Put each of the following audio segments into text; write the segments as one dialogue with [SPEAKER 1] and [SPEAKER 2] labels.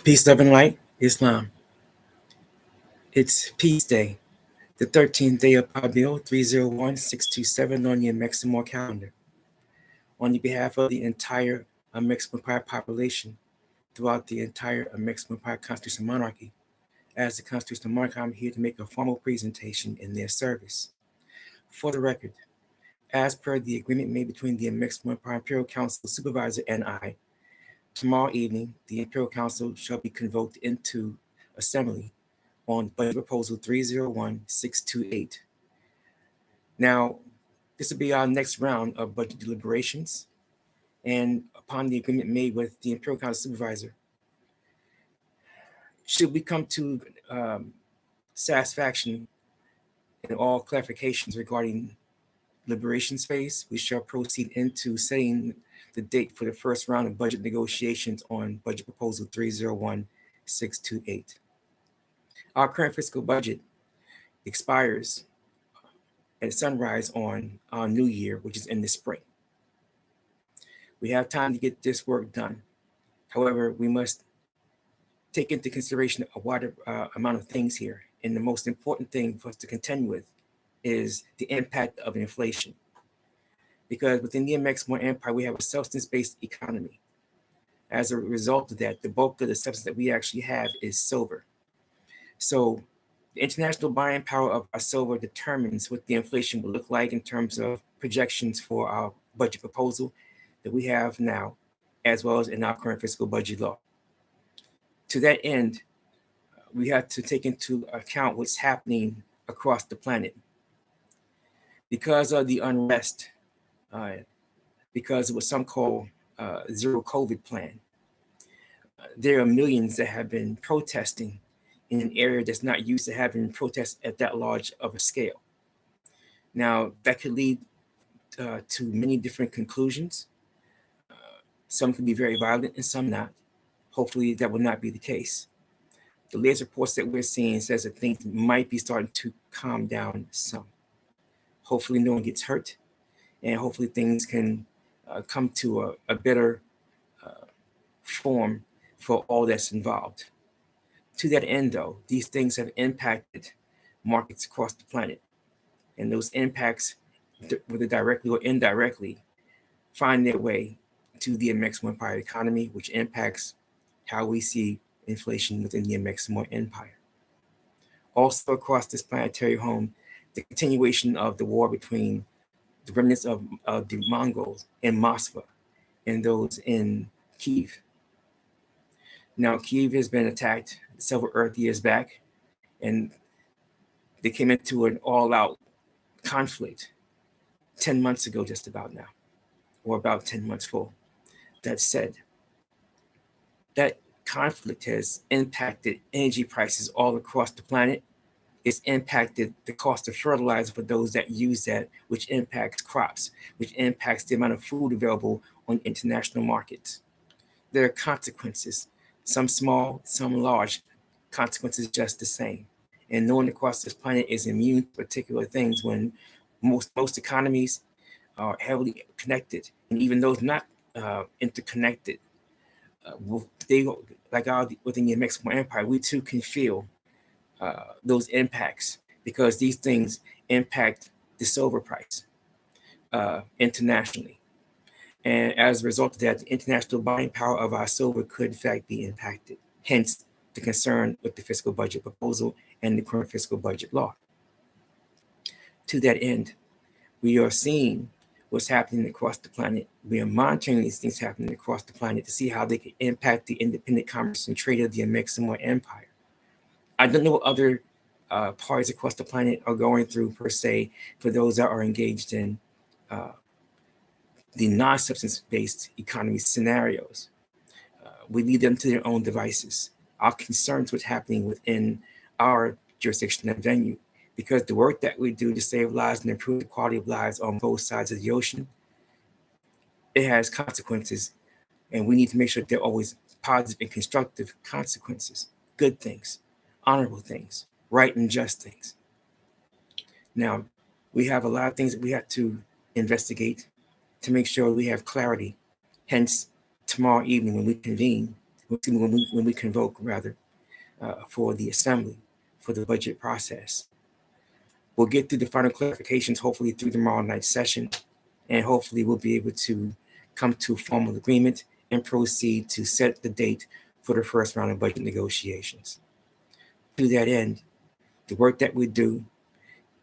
[SPEAKER 1] Peace, love, and light, Islam. It's Peace Day, the 13th day of Abil 301627 on the Amexem-Moor calendar. On the behalf of the entire Amexem-Empire population throughout the entire Amexem-Empire Constitutional-Monarchy, as the Constitutional-Monarch, I'm here to make a formal presentation in their service. For the record, as per the agreement made between the Amexem-Empire Imperial Council Supervisor and I, tomorrow evening, the Imperial Council shall be convoked into assembly on Budget Proposal 301628. Now, this will be our next round of budget deliberations, and upon the agreement made with the Imperial Council Supervisor, should we come to satisfaction in all clarifications regarding deliberations phase, we shall proceed into setting the date for the first round of budget negotiations on Budget Proposal 301628. Our current fiscal budget expires at sunrise on our new year, which is in the spring. We have time to get this work done. However, we must take into consideration a wider amount of things here. And the most important thing for us to contend with is the impact of inflation. Because within the Amexem-Moor-Empire, we have a substance-based economy. As a result of that, the bulk of the substance that we actually have is silver. So the international buying power of our silver determines what the inflation will look like in terms of projections for our budget proposal that we have now, as well as in our current fiscal budget law. To that end, we have to take into account what's happening across the planet. Because of the unrest, because of what some call zero COVID plan, there are millions that have been protesting in an area that's not used to having protests at that large of a scale. Now, that could lead to many different conclusions. Some can be very violent and some not. Hopefully, that will not be the case. The latest reports that we're seeing says that things might be starting to calm down some. Hopefully, no one gets hurt, and hopefully things can come to a better form for all that's involved. To that end, though, these things have impacted markets across the planet. And those impacts, whether directly or indirectly, find their way to the Amexem-Moor-Empire economy, which impacts how we see inflation within the Amexem-Moor-Empire. Also across this planetary home, the continuation of the war between the remnants of the Mongols in Moscow and those in Kyiv. Now, Kyiv has been attacked several Earth years back, and they came into an all-out conflict 10 months ago, just about now, or about 10 months full. That said, that conflict has impacted energy prices all across the planet. It's impacted the cost of fertilizer for those that use that, which impacts crops, which impacts the amount of food available on international markets. There are consequences, some small, some large, consequences just the same. And no one across this planet is immune to particular things when most economies are heavily connected. And even those not interconnected, they, like within the Amexem-Moor-Empire, we too can feel those impacts because these things impact the silver price internationally. And as a result of that, the international buying power of our silver could in fact be impacted. Hence, the concern with the fiscal budget proposal and the current fiscal budget law. To that end, we are seeing what's happening across the planet. We are monitoring these things happening across the planet to see how they can impact the independent commerce and trade of the Amexem-Moor-Empire. I don't know what other parties across the planet are going through per se for those that are engaged in the non-substance-based economy scenarios. We leave them to their own devices. Our concerns what's happening within our jurisdiction and venue, because the work that we do to save lives and improve the quality of lives on both sides of the ocean, it has consequences, and we need to make sure they're always positive and constructive consequences, good things, honorable things, right and just things. Now, we have a lot of things that we have to investigate to make sure we have clarity. Hence, tomorrow evening when we convene, when we convoke, rather, for the assembly, for the budget process. We'll get through the final clarifications, hopefully through tomorrow night's session, and hopefully we'll be able to come to a formal agreement and proceed to set the date for the first round of budget negotiations. To that end, the work that we do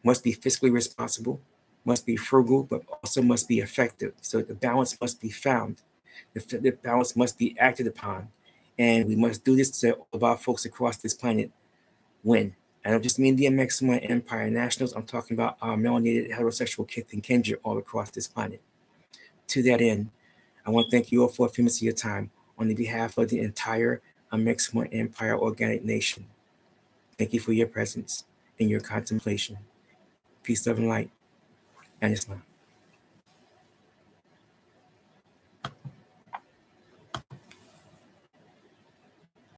[SPEAKER 1] must be fiscally responsible, must be frugal, but also must be effective. So the balance must be found. The balance must be acted upon. And we must do this to all of our folks across this planet win. I don't just mean the Amexem-Moor-Empire nationals. I'm talking about our melanated heterosexual kith and kindred all across this planet. To that end, I want to thank you all for a few minutes of your time on the behalf of the entire Amexem-Moor-Empire organic nation. Thank you for your presence and your contemplation. Peace, love, and light, and Islam.